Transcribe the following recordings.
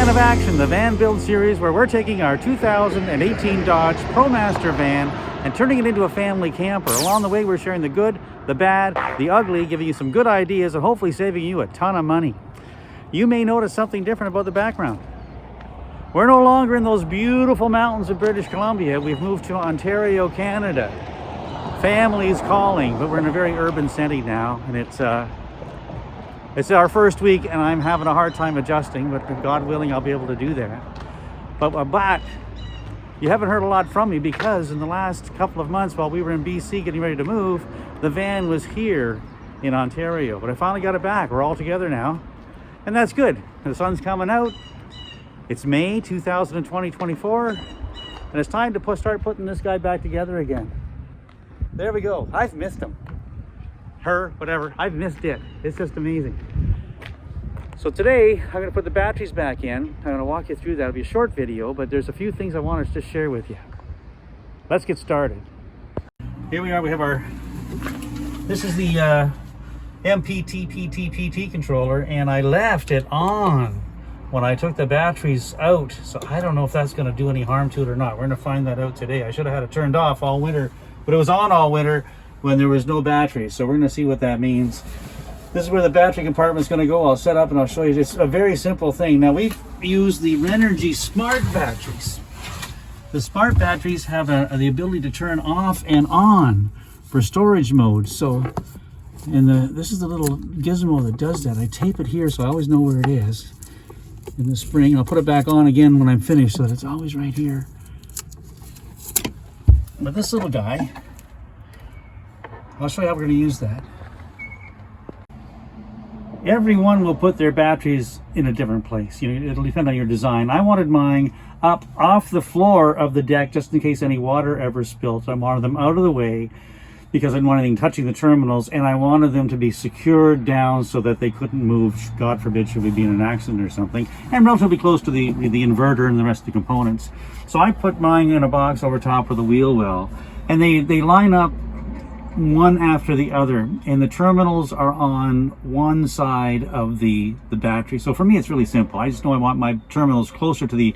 Plan of Action, the van build series where we're taking our 2018 Dodge Promaster van and turning it into a family camper. Along the way, we're sharing the good, the bad, the ugly, giving you some good ideas and hopefully saving you a ton of money. You may notice something different about the background. We're no longer in those beautiful mountains of British Columbia. We've moved to Ontario, Canada. Family's calling, but we're in a very urban setting now, and it's our first week, and I'm having a hard time adjusting, but God willing, I'll be able to do that. But you haven't heard a lot from me because in the last couple of months while we were in BC getting ready to move, the van was here in Ontario. But I finally got it back. We're all together now, and that's good. The sun's coming out. It's May 2024, and it's time to start putting this guy back together again. There we go. I've missed him. Her, whatever. I've missed it. It's just amazing. So today, I'm going to put the batteries back in. I'm going to walk you through that. It'll be a short video, but there's a few things I want to just share with you. Let's get started. Here we are. We have this is the MPTPTPT controller, and I left it on when I took the batteries out. So I don't know if that's going to do any harm to it or not. We're going to find that out today. I should have had it turned off all winter, but it was on all winter when there was no batteries. So we're going to see what that means. This is where the battery compartment is going to go. I'll set up and I'll show you. It's a very simple thing. Now we've used the Renergy Smart batteries. The Smart batteries have the ability to turn off and on for storage mode. So, this is the little gizmo that does that. I tape it here so I always know where it is in the spring. I'll put it back on again when I'm finished so that it's always right here. But this little guy, I'll show you how we're going to use that. Everyone will put their batteries in a different place. It'll depend on your design. I wanted mine up off the floor of the deck just in case any water ever spilled. So I wanted them out of the way because I didn't want anything touching the terminals, and I wanted them to be secured down so that they couldn't move, God forbid, should we be in an accident or something, and relatively close to the inverter and the rest of the components. So I put mine in a box over top of the wheel well, and they line up one after the other, and the terminals are on one side of the battery. So for me, it's really simple. I just know I want my terminals closer to the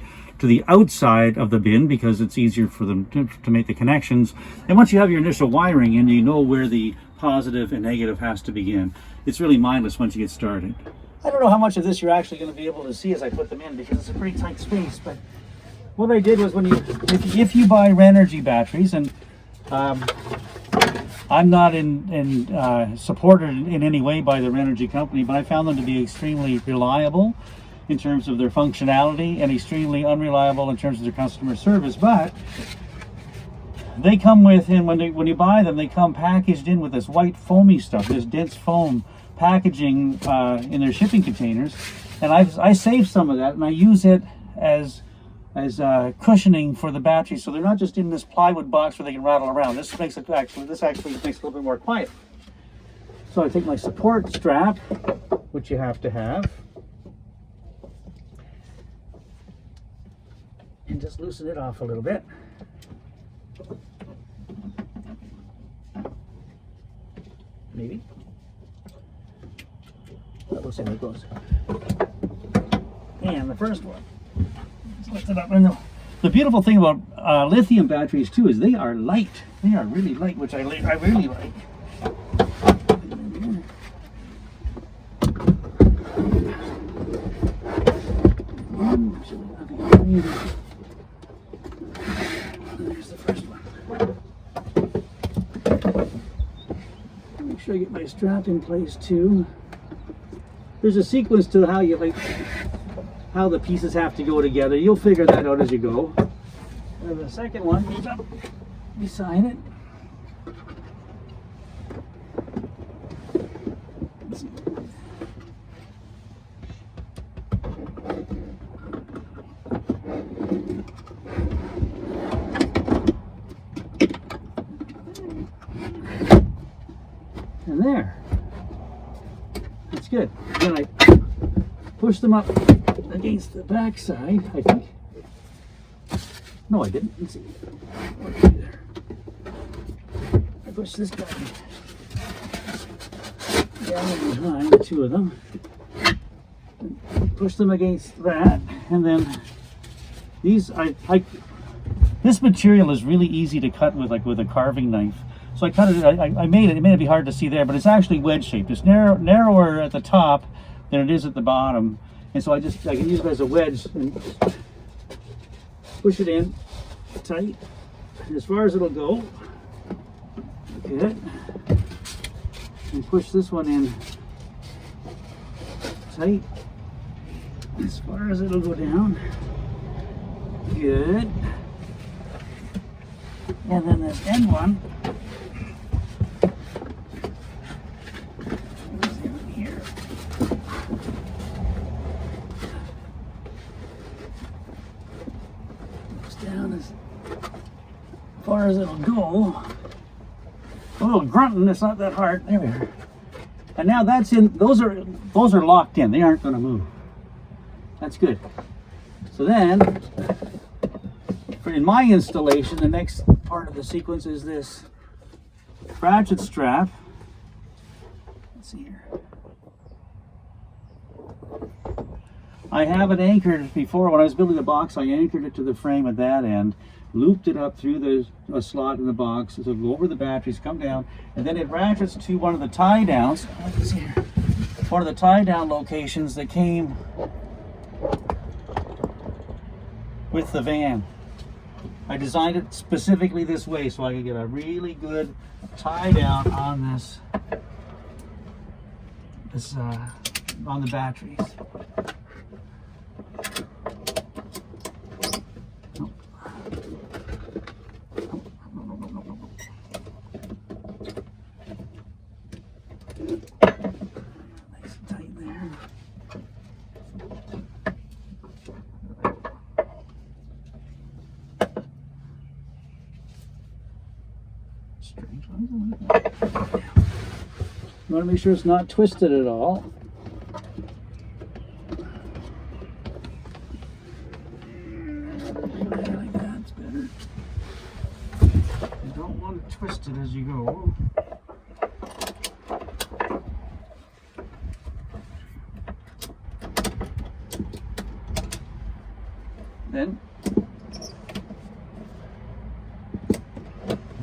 outside of the bin because it's easier for them to make the connections. And once you have your initial wiring in, you know where the positive and negative has to begin. It's really mindless once you get started. I don't know how much of this you're actually going to be able to see as I put them in because it's a pretty tight space. But what I did was if you buy Renergy batteries, and I'm not supported in any way by the Renergy company, but I found them to be extremely reliable in terms of their functionality and extremely unreliable in terms of their customer service. But they come with, and when you buy them, they come packaged in with this white foamy stuff, this dense foam packaging in their shipping containers. And I saved some of that, and I use it as cushioning for the battery, so they're not just in this plywood box where they can rattle around. This actually makes it a little bit more quiet. So I take my support strap, which you have to have, and just loosen it off a little bit. Maybe. We'll see how it goes. And the first one. Lift it up. And the beautiful thing about lithium batteries too is they are light. They are really light, which I really like. There's the first one. Make sure I get my strap in place too. There's a sequence to how the pieces have to go together. You'll figure that out as you go. And the second one goes up beside it. And there. That's good. Then I push them up against the back side, I think. No, I didn't. Let's see. There. I push this guy down behind, the two of them. Push them against that. And then these, this material is really easy to cut with a carving knife. So I cut it, I made it, it may be hard to see there, but it's actually wedge shaped. It's narrower at the top than it is at the bottom. And so I can use it as a wedge and push it in tight as far as it'll go. Good. And push this one in tight as far as it'll go down. Good. And then this end one, here. Goes down as far as it'll go. A little grunting, it's not that hard. There we are. And now that's in, those are locked in. They aren't going to move. That's good. So then, in my installation, the next part of the sequence is this ratchet strap. Let's see here. I have it anchored before. When I was building the box, I anchored it to the frame at that end, looped it up through a slot in the box, so it'll go over the batteries, come down, and then it ratchets to one of the tie downs. Let's see here. One of the tie down locations that came with the van. I designed it specifically this way so I could get a really good tie down on this on the batteries. Nice and tight there. You want to make sure it's not twisted at all. Like that's better. You don't want to twist it as you go. Then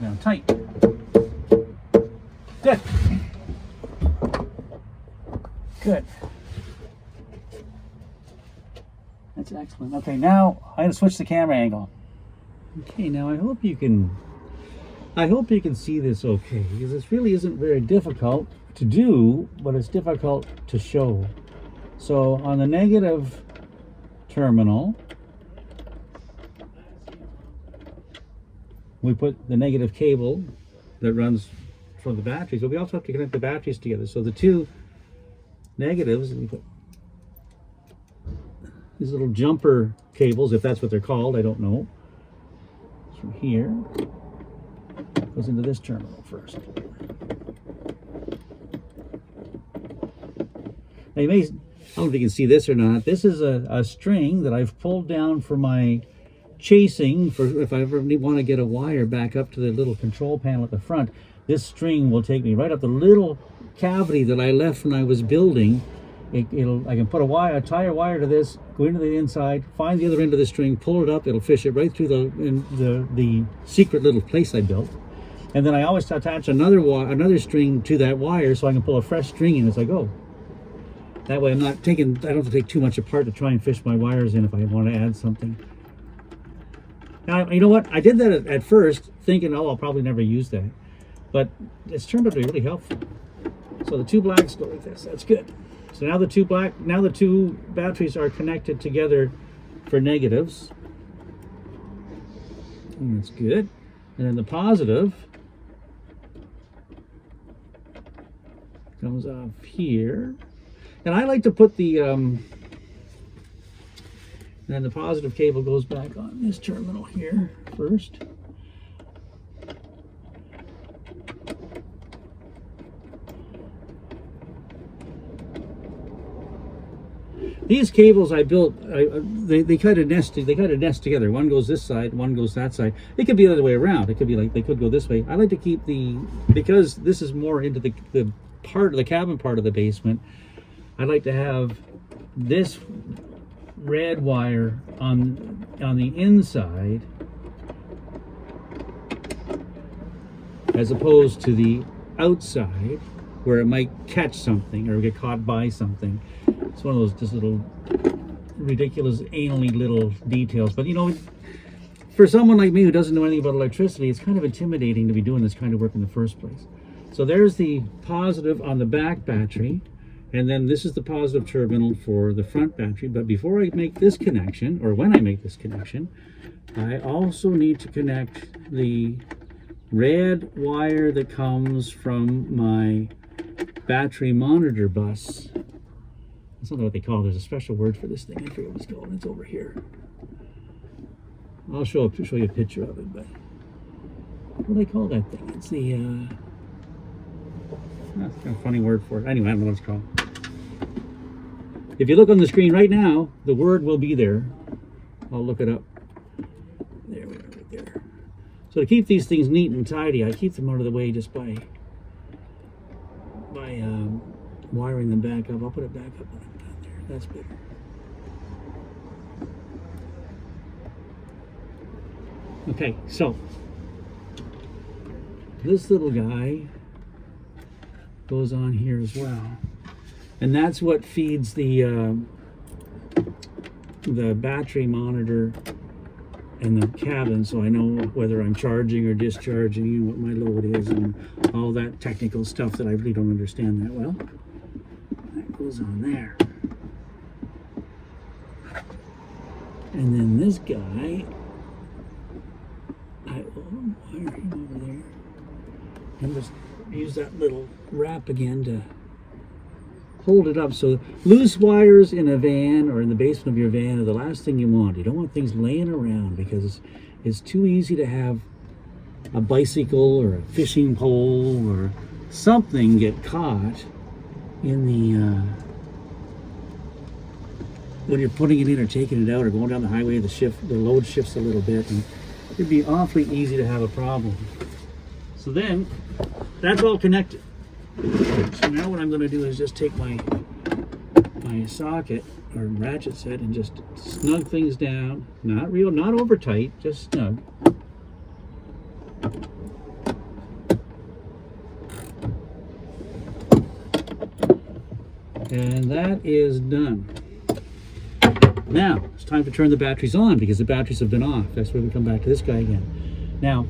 down tight. Good. Good. That's excellent. Okay, now I'm going to switch the camera angle. Okay, now I hope you can see this okay, because this really isn't very difficult to do, but it's difficult to show. So on the negative terminal, we put the negative cable that runs from the batteries, but we also have to connect the batteries together. So the two negatives, and we put these little jumper cables, if that's what they're called, I don't know. From here, goes into this terminal first. Now you may, I don't know if you can see this or not, this is a string that I've pulled down for my chasing, for if I ever want to get a wire back up to the little control panel at the front. This string will take me right up the little cavity that I left when I was building. I can put a tie a wire to this, go into the inside, find the other end of the string, pull it up, it'll fish it right through the secret little place I built. And then I always attach another string to that wire so I can pull a fresh string in as I go. That way I don't have to take too much apart to try and fish my wires in if I want to add something. Now, you know what? I did that at first thinking, oh, I'll probably never use that. But it's turned out to be really helpful. So the two blacks go like this. That's good. So now the two batteries are connected together for negatives. And that's good. And then the positive comes off here. And I like to put the and then the positive cable goes back on this terminal here first. These cables I built, they kind of nest together. One goes this side, one goes that side. It could be the other way around. It could be like they could go this way. I like to keep because this is more into the cabin part of the basement. I like to have this red wire on the inside as opposed to the outside where it might catch something or get caught by something. It's one of those just little ridiculous anally little details, but you know, for someone like me who doesn't know anything about electricity, it's kind of intimidating to be doing this kind of work in the first place. So there's the positive on the back battery, and then this is the positive terminal for the front battery. But before I make this connection, or when I make this connection, I also need to connect the red wire that comes from my battery monitor bus. That's not what they call it. There's a special word for this thing. I forget what it's called. It's over here. I'll show you a picture of it, but what do they call that thing? It's the that's kind of a funny word for it. Anyway, I don't know what it's called. If you look on the screen right now, the word will be there. I'll look it up. There we are, right there. So to keep these things neat and tidy, I keep them out of the way just by wiring them back up. I'll put it back up when I'm done there. That's better. Okay, so this little guy goes on here as well, and that's what feeds the battery monitor in the cabin, so I know whether I'm charging or discharging and what my load is and all that technical stuff that I really don't understand that well. That goes on there. And then this guy, I will wire him over there and just use that little wrap again to hold it up. So loose wires in a van or in the basement of your van are the last thing you want. You don't want things laying around because it's too easy to have a bicycle or a fishing pole or something get caught in the when you're putting it in or taking it out or going down the highway. The load shifts a little bit, and it'd be awfully easy to have a problem. So then that's all connected. So now what I'm going to do is just take my socket or ratchet set and just snug things down. Not over tight, just snug. And that is done. Now it's time to turn the batteries on because the batteries have been off. That's where we come back to this guy again. Now,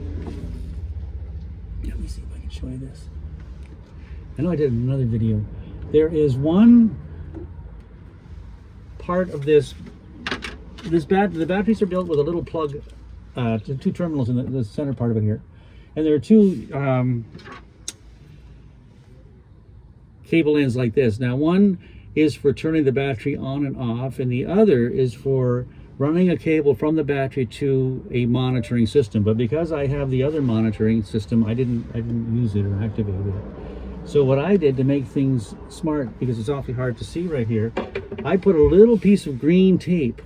let me see if I can show you this. I know I did another video. There is one part of the batteries are built with a little plug, two terminals in the center part of it here. And there are two cable ends like this. Now one is for turning the battery on and off, and the other is for running a cable from the battery to a monitoring system. But because I have the other monitoring system, I didn't use it or activate it. So what I did to make things smart, because it's awfully hard to see right here, I put a little piece of green tape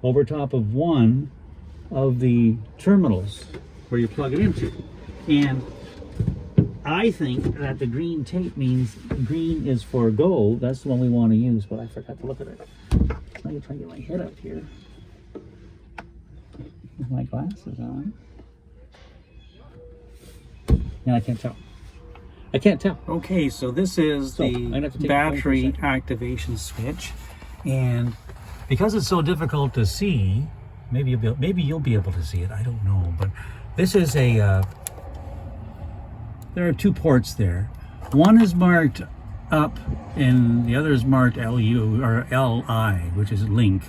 over top of one of the terminals where you plug it into. And I think that the green tape means green is for go. That's the one we want to use, but I forgot to look at it. Now I'm trying to get my head up here with my glasses on. And I can't tell. I can't tell. Okay, so this is the battery activation switch, and because it's so difficult to see, maybe you'll be able to see it. I don't know, but this is a. There are two ports there. One is marked up, and the other is marked LU or LI, which is link.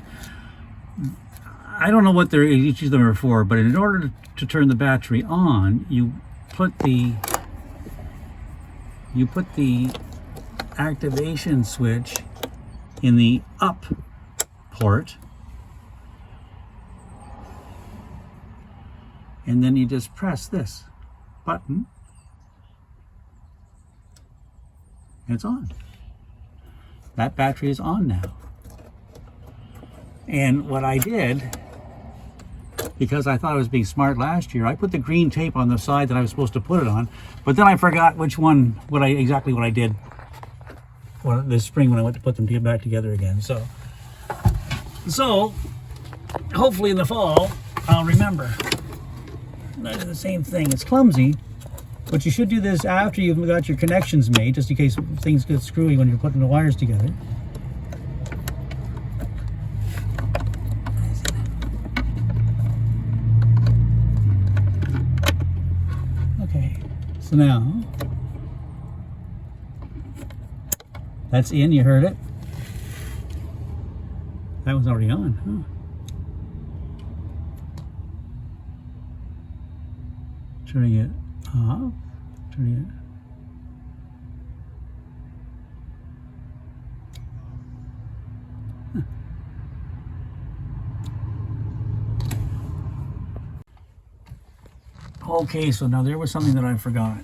I don't know what each of them are for, but in order to turn the battery on, you put the activation switch in the up port, and then you just press this button and it's on. That battery is on now. And what I did, because I thought I was being smart last year, I put the green tape on the side that I was supposed to put it on, but then I forgot exactly what I did this spring when I went to put them back together again. So So, hopefully in the fall, I'll remember. I do the same thing. It's clumsy, but you should do this after you've got your connections made, just in case things get screwy when you're putting the wires together. Okay, so now that's in. You heard it. That was already on, huh? Turning it off, turning it. Okay, so now there was something that I forgot.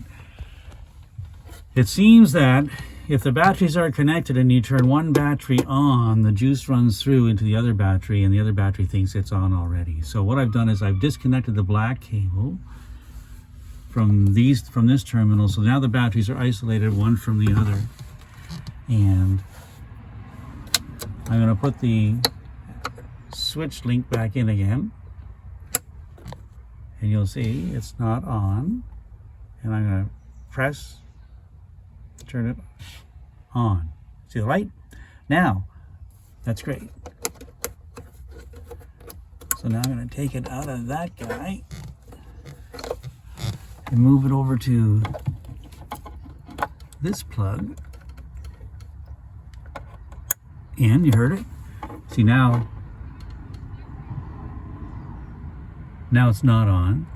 It seems that if the batteries are connected and you turn one battery on, the juice runs through into the other battery and the other battery thinks it's on already. So what I've done is I've disconnected the black cable from this terminal, so now the batteries are isolated one from the other. And I'm going to put the switch link back in again, and you'll see it's not on, and I'm going to press, turn it on. See the light? Now, that's great. So now I'm going to take it out of that guy and move it over to this plug. And you heard it. See, now it's not on.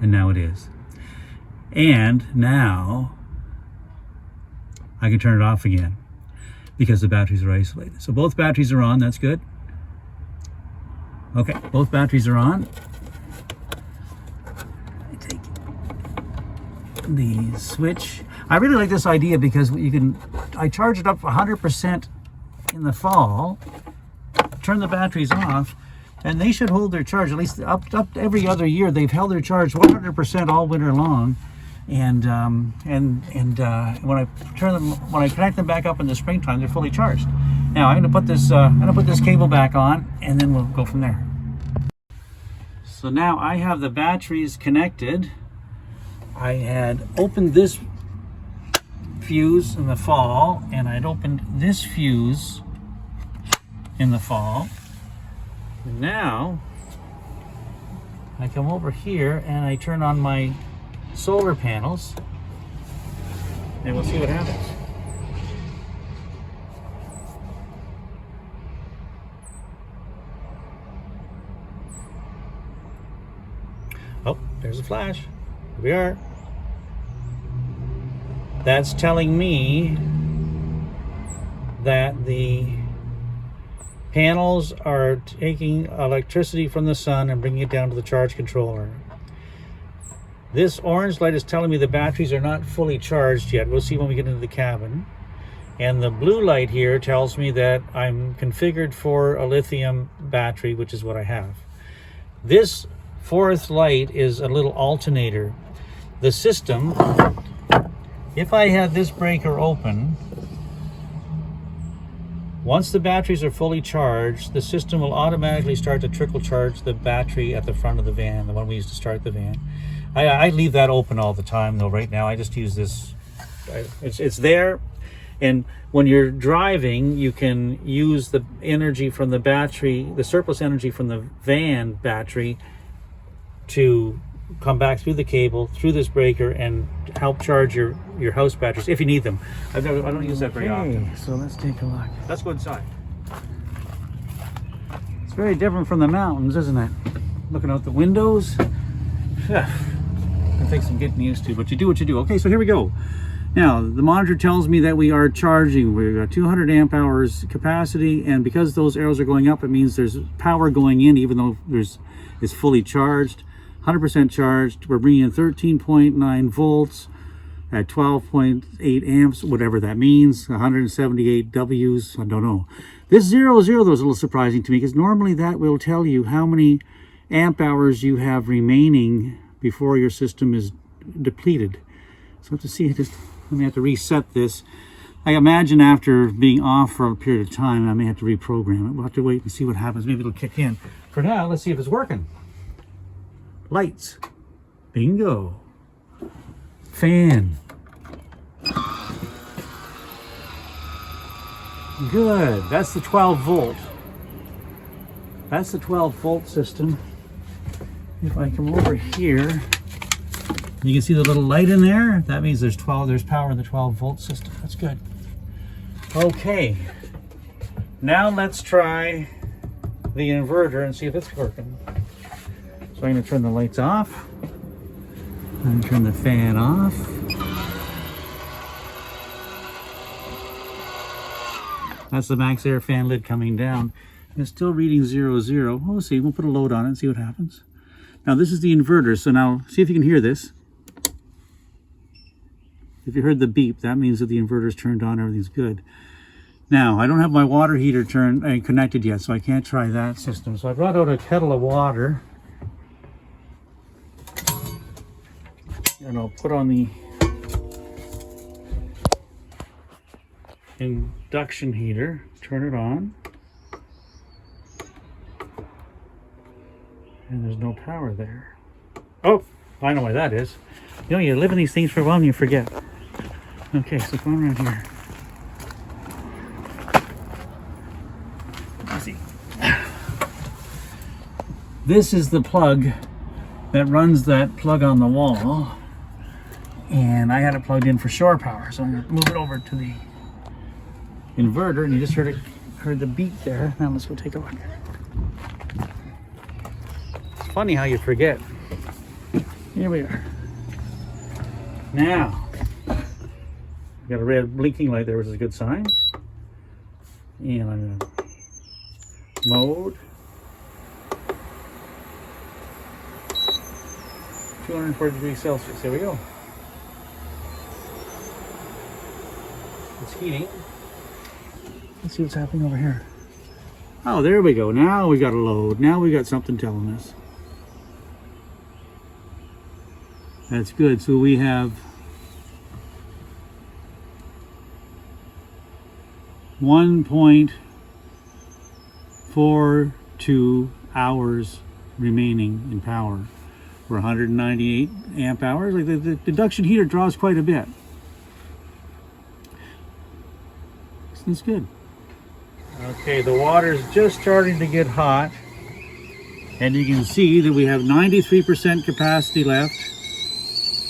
And now it is. And now I can turn it off again because the batteries are isolated. So both batteries are on, that's good. Okay, both batteries are on. I take the switch. I really like this idea because I charge it up 100% in the fall, turn the batteries off, and they should hold their charge, at least up every other year. They've held their charge 100% all winter long. And when I connect them back up in the springtime, they're fully charged. Now I'm going to put this cable back on, and then we'll go from there. So now I have the batteries connected. I had opened this fuse in the fall, and I'd opened this fuse in the fall. And now I come over here and I turn on my solar panels, and we'll see what happens. Oh, there's a flash. Here we are. That's telling me that the panels are taking electricity from the sun and bringing it down to the charge controller. This orange light is telling me the batteries are not fully charged yet. We'll see when we get into the cabin. And the blue light here tells me that I'm configured for a lithium battery, which is what I have. This fourth light is a little alternator. The system, if I had this breaker open, once the batteries are fully charged, the system will automatically start to trickle charge the battery at the front of the van, the one we use to start the van. I leave that open all the time though. Right now I just use this. It's there, and when you're driving you can use the energy from the battery, the surplus energy from the van battery, to come back through the cable, through this breaker, and help charge your house batteries if you need them. I don't use that very often. So let's take a look. Let's go inside. It's very different from the mountains, isn't it? Looking out the windows. It takes some getting used to, but you do what you do. Okay, so here we go. Now, the monitor tells me that we are charging. We've got 200 amp hours capacity, and because those arrows are going up, it means there's power going in, even though it's fully charged. 100% charged. We're bringing in 13.9 volts at 12.8 amps, whatever that means. 178 W's, I don't know. This 00 though is a little surprising to me, because normally that will tell you how many amp hours you have remaining before your system is depleted. So to see, let me have to reset this. I imagine after being off for a period of time, I may have to reprogram it. We'll have to wait and see what happens. Maybe it'll kick in. For now, let's see if it's working. Lights. Bingo. Fan. Good. That's the 12 volt. That's the 12 volt system. If I come over here, you can see the little light in there. That means there's power in the 12 volt system. That's good. Okay. Now let's try the inverter and see if it's working. So I'm going to turn the lights off. And turn the fan off. That's the max air fan lid coming down. And it's still reading 0, 0. We'll see. We'll put a load on it and see what happens. Now this is the inverter. So now see if you can hear this. If you heard the beep, that means that the inverter's turned on. Everything's good. Now I don't have my water heater connected yet, so I can't try that system. So I brought out a kettle of water. And I'll put on the induction heater, turn it on, and there's no power there. Oh, I know why that is. You know, you live in these things for a while and you forget. Okay, so going around here. Let's see. This is the plug that runs that plug on the wall. And I had it plugged in for shore power, so I'm going to move it over to the inverter, and you just heard the beep there. Now let's go take a look. It's funny how you forget. Here we are. Now, got a red blinking light there, which is a good sign. And I'm going to mode 240 degrees Celsius. There we go. It's heating. Let's see what's happening over here. Oh, there we go. Now we got a load. Now we got something telling us. That's good. So we have 1.42 hours remaining in power for 198 amp hours. Like the induction heater draws quite a bit. That's good. Okay, the water's just starting to get hot, and you can see that we have 93% capacity left.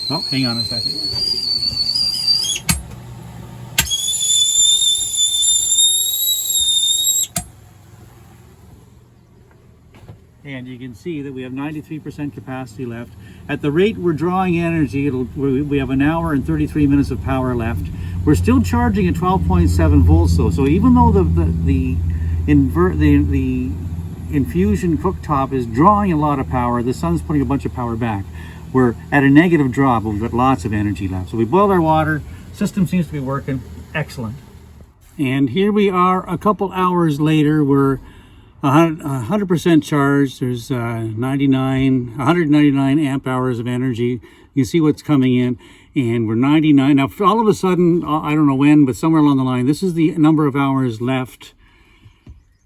Oh, hang on a second. And you can see that we have 93% capacity left. At the rate we're drawing energy, we have an hour and 33 minutes of power left. We're still charging at 12.7 volts though. So even though the infusion cooktop is drawing a lot of power, the sun's putting a bunch of power back. We're at a negative draw, but we've got lots of energy left. So we boiled our water, system seems to be working, excellent. And here we are a couple hours later. We're 100% charged. There's 199 amp hours of energy. You see what's coming in, and we're 99. Now, all of a sudden, I don't know when, but somewhere along the line, this is the number of hours left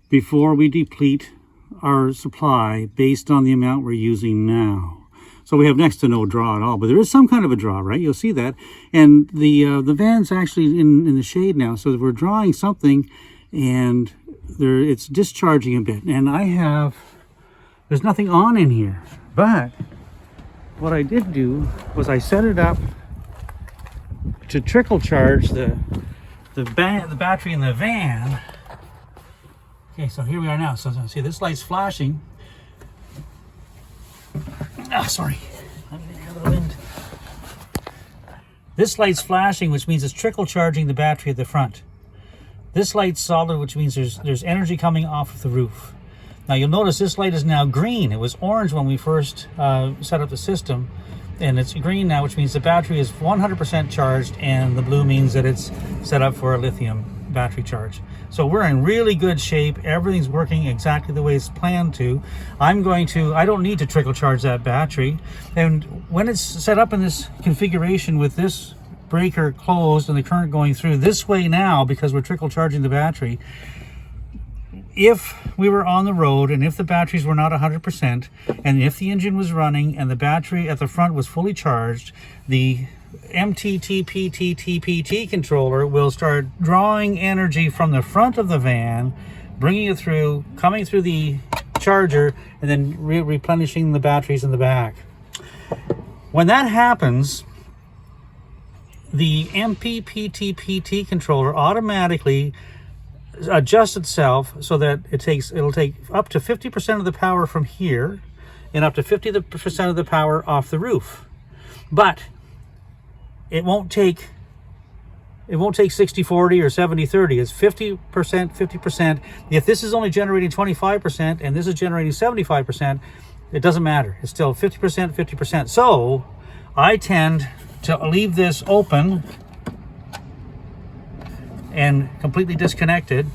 before we deplete our supply based on the amount we're using now. So we have next to no draw at all, but there is some kind of a draw, right? You'll see that. And the van's actually in the shade now, so we're drawing something, and it's discharging a bit. And there's nothing on in here, but what I did do was I set it up to trickle charge the battery in the van. Okay, so here we are now. So see, this light's flashing. Sorry. I'm gonna have the wind. This light's flashing, which means it's trickle charging the battery at the front. This light's solid, which means there's energy coming off of the roof. Now you'll notice this light is now green. It was orange when we first set up the system, and it's green now, which means the battery is 100% charged, and the blue means that it's set up for a lithium battery charge. So we're in really good shape. Everything's working exactly the way it's planned to. I don't need to trickle charge that battery. And when it's set up in this configuration with this breaker closed and the current going through this way now because we're trickle charging the battery. If we were on the road and if the batteries were not 100% and if the engine was running and the battery at the front was fully charged, the MTTPTTPT controller will start drawing energy from the front of the van, bringing it through, coming through the charger, and then replenishing the batteries in the back. When that happens, the MPPTPT controller automatically adjusts itself so that it'll take up to 50% of the power from here and up to 50% of the power off the roof. But it won't take 60-40 or 70-30. It's 50%, 50%. If this is only generating 25% and this is generating 75%, it doesn't matter. It's still 50%, 50%. So I tend to leave this open and completely disconnected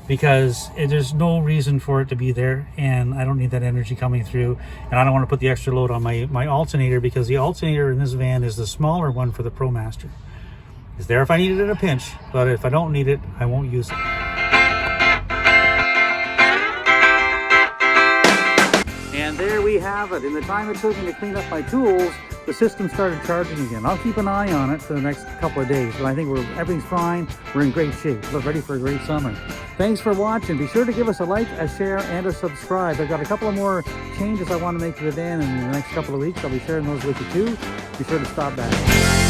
because there's no reason for it to be there, and I don't need that energy coming through, and I don't want to put the extra load on my alternator because the alternator in this van is the smaller one for the Promaster. It's there if I need it in a pinch, but if I don't need it, I won't use it. And there we have it. In the time it took me to clean up my tools, the system started charging again. I'll keep an eye on it for the next couple of days, but I think everything's fine. We're in great shape. We're ready for a great summer. Thanks for watching. Be sure to give us a like, a share, and a subscribe. I've got a couple of more changes I want to make to the van in the next couple of weeks. I'll be sharing those with you too. Be sure to stop back.